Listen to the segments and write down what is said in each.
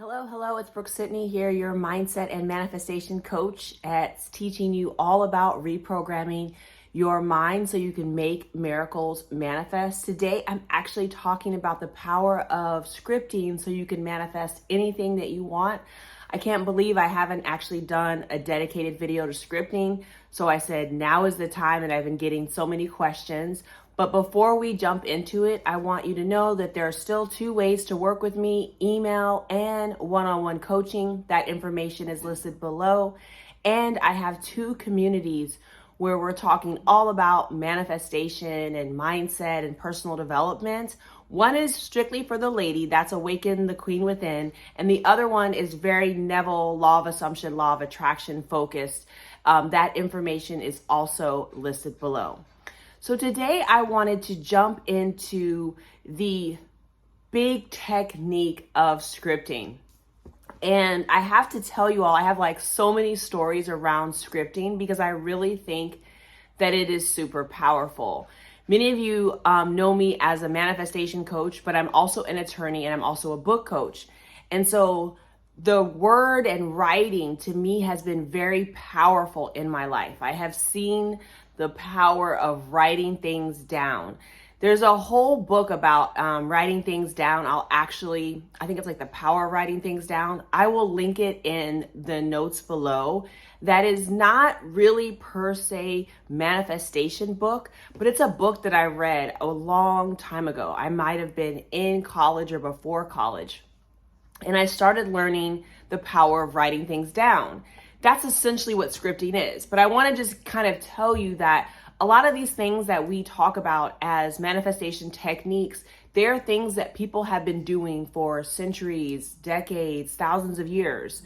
Hello, it's Brooke-Sidney here, your mindset and manifestation coach at teaching you all about reprogramming your mind so you can make miracles manifest. Today, I'm actually talking about the power of scripting so you can manifest anything that you want. I can't believe I haven't actually done a dedicated video to scripting. So I said, now is the time, and I've been getting so many questions. But before we jump into it, I want you to know that there are still two ways to work with me: email and one-on-one coaching. That information is listed below. And I have two communities where we're talking all about manifestation and mindset and personal development. One is strictly for the lady, that's Awaken the Queen Within. And the other one is very Neville, law of assumption, law of attraction focused. That information is also listed below. So today I wanted to jump into the big technique of scripting. And I have to tell you all, I have like so many stories around scripting because I really think that it is super powerful. Many of you know me as a manifestation coach, but I'm also an attorney and I'm also a book coach. And so the word and writing to me has been very powerful in my life. I have seen the power of writing things down. There's a whole book about writing things down. I think it's like the power of writing things down. I will link it in the notes below. That is not really per se manifestation book, but it's a book that I read a long time ago. I might have been in college or before college. And I started learning the power of writing things down. That's essentially what scripting is. But I want to just kind of tell you that a lot of these things that we talk about as manifestation techniques, they're things that people have been doing for centuries, decades, thousands of years.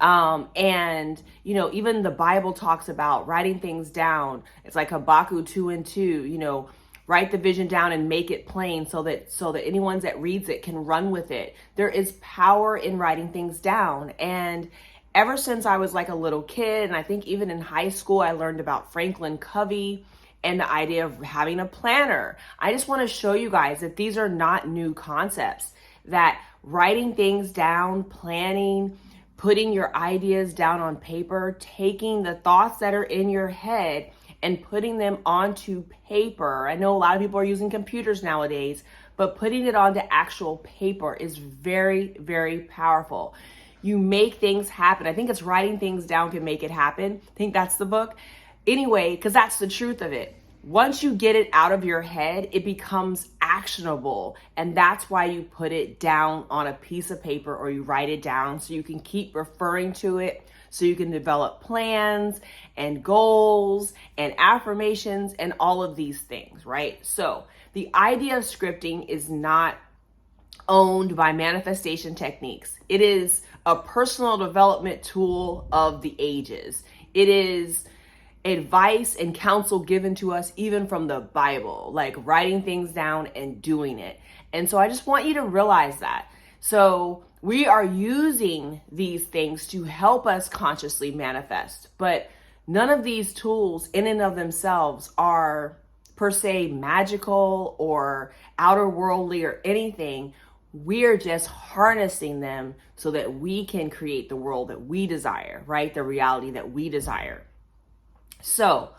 And, even the Bible talks about writing things down. It's like Habakkuk 2:2, write the vision down and make it plain so that anyone that reads it can run with it. There is power in writing things down. And ever since I was like a little kid, and I think even in high school, I learned about Franklin Covey and the idea of having a planner. I just want to show you guys that these are not new concepts, that writing things down, planning, putting your ideas down on paper, taking the thoughts that are in your head and putting them onto paper. I know a lot of people are using computers nowadays, but putting it onto actual paper is very, very powerful. You make things happen. I think it's Writing Things Down Can Make It Happen. I think that's the book. Anyway, because that's the truth of it. Once you get it out of your head, it becomes actionable. And that's why you put it down on a piece of paper or you write it down so you can keep referring to it, so you can develop plans and goals and affirmations and all of these things, right? So the idea of scripting is not owned by manifestation techniques. It is a personal development tool of the ages. It is advice and counsel given to us even from the Bible, like writing things down and doing it. And so I just want you to realize that. So we are using these things to help us consciously manifest, but none of these tools in and of themselves are per se magical or outer worldly or anything. We're just harnessing them so that we can create the world that we desire, right? The reality that we desire. So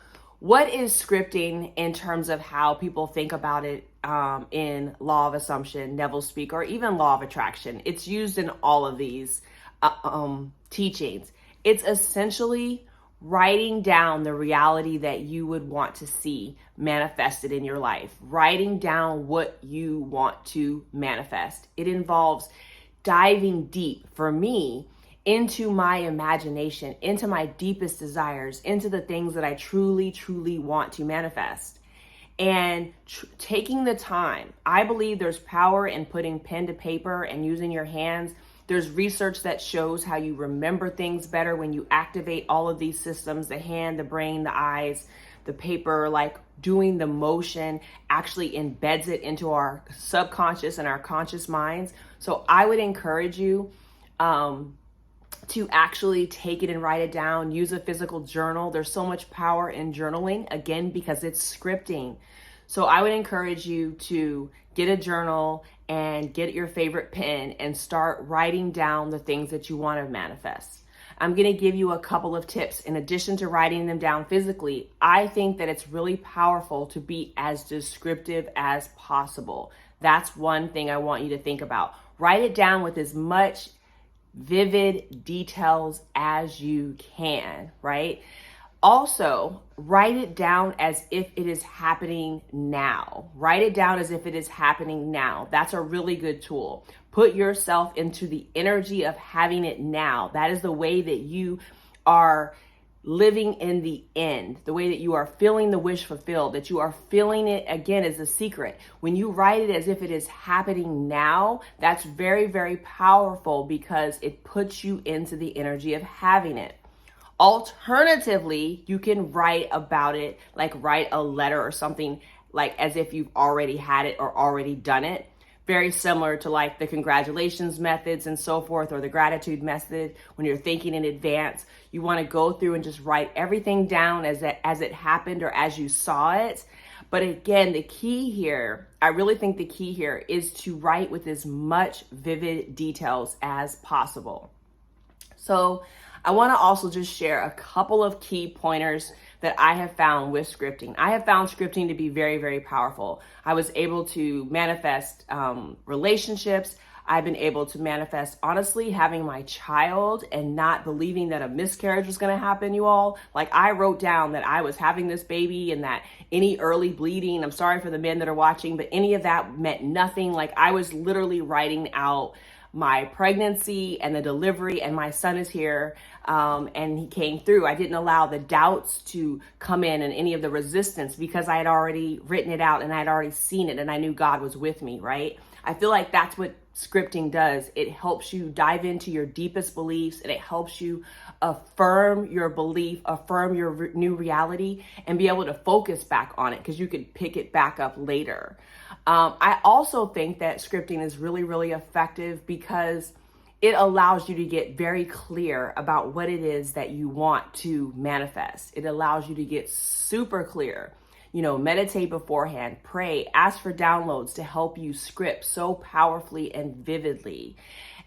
what is scripting in terms of how people think about it in law of assumption, Neville speak, or even law of attraction? It's used in all of these teachings. It's essentially writing down the reality that you would want to see manifested in your life, writing down what you want to manifest. It involves diving deep, for me, into my imagination, into my deepest desires, into the things that I truly, truly want to manifest. And taking the time. I believe there's power in putting pen to paper and using your hands. There's research that shows how you remember things better when you activate all of these systems: the hand, the brain, the eyes, the paper. Like doing the motion actually embeds it into our subconscious and our conscious minds. So I would encourage you to actually take it and write it down. Use a physical journal. There's so much power in journaling, again, because it's scripting. So I would encourage you to get a journal and get your favorite pen and start writing down the things that you want to manifest. I'm going to give you a couple of tips. In addition to writing them down physically, I think that it's really powerful to be as descriptive as possible. That's one thing I want you to think about. Write it down with as much vivid details as you can, right? Also, write it down as if it is happening now. Write it down as if it is happening now. That's a really good tool. Put yourself into the energy of having it now. That is the way that you are living in the end, the way that you are feeling the wish fulfilled, that you are feeling it again is the secret. When you write it as if it is happening now, that's very, very powerful because it puts you into the energy of having it. Alternatively, you can write about it, like write a letter or something like as if you've already had it or already done it. Very similar to like the congratulations methods and so forth, or the gratitude method. When you're thinking in advance, you want to go through and just write everything down as it happened or as you saw it. But again, the key here, I really think the key here is to write with as much vivid details as possible. So I want to also just share a couple of key pointers that I have found with scripting. I have found scripting to be very, very powerful. I was able to manifest relationships. I've been able to manifest, honestly, having my child and not believing that a miscarriage was going to happen, you all. Like, I wrote down that I was having this baby and that any early bleeding, I'm sorry for the men that are watching, but any of that meant nothing. Like, I was literally writing out my pregnancy and the delivery, and my son is here, and he came through. I didn't allow the doubts to come in and any of the resistance because I had already written it out and I had already seen it and I knew God was with me, right? I feel like that's what scripting does. It helps you dive into your deepest beliefs, and it helps you affirm your belief, affirm your new reality, and be able to focus back on it because you could pick it back up later. I also think that scripting is really, really effective because it allows you to get very clear about what it is that you want to manifest. It allows you to get super clear. You know, meditate beforehand, pray, ask for downloads to help you script so powerfully and vividly.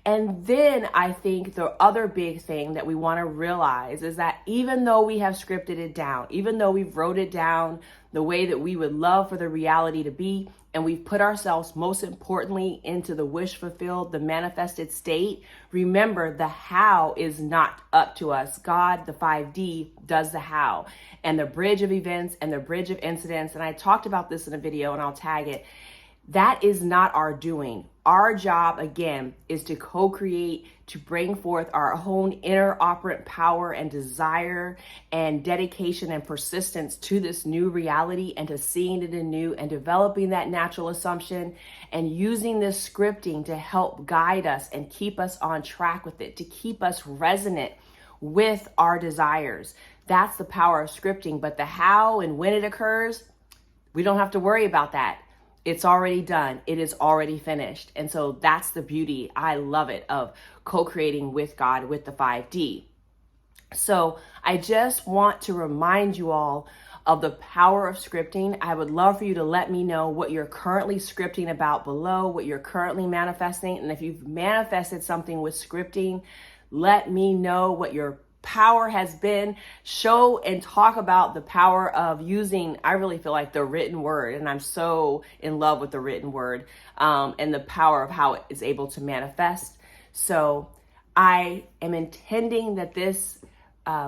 And then I think the other big thing that we want to realize is that even though we have scripted it down, even though we've wrote it down the way that we would love for the reality to be, and we've put ourselves most importantly into the wish fulfilled, the manifested state, remember the how is not up to us. God, the 5D, does the how. And the bridge of events and the bridge of incidents, and I talked about this in a video and I'll tag it, that is not our doing. Our job, again, is to co-create, to bring forth our own inner operant power and desire and dedication and persistence to this new reality and to seeing it anew and developing that natural assumption and using this scripting to help guide us and keep us on track with it, to keep us resonant with our desires. That's the power of scripting. But the how and when it occurs, we don't have to worry about that. It's already done. It is already finished. And so that's the beauty, I love it, of co-creating with God with the 5D. So I just want to remind you all of the power of scripting. I would love for you to let me know what you're currently scripting about below, what you're currently manifesting. And if you've manifested something with scripting, let me know what your power has been. Show and talk about the power of using, I really feel like, the written word, and I'm so in love with the written word, and the power of how it is able to manifest. So I am intending that this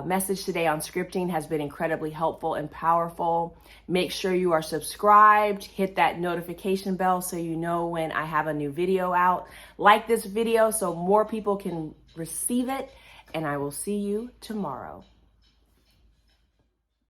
message today on scripting has been incredibly helpful and powerful. Make sure you are subscribed, hit that notification bell so you know when I have a new video out. Like this video so more people can receive it. And I will see you tomorrow.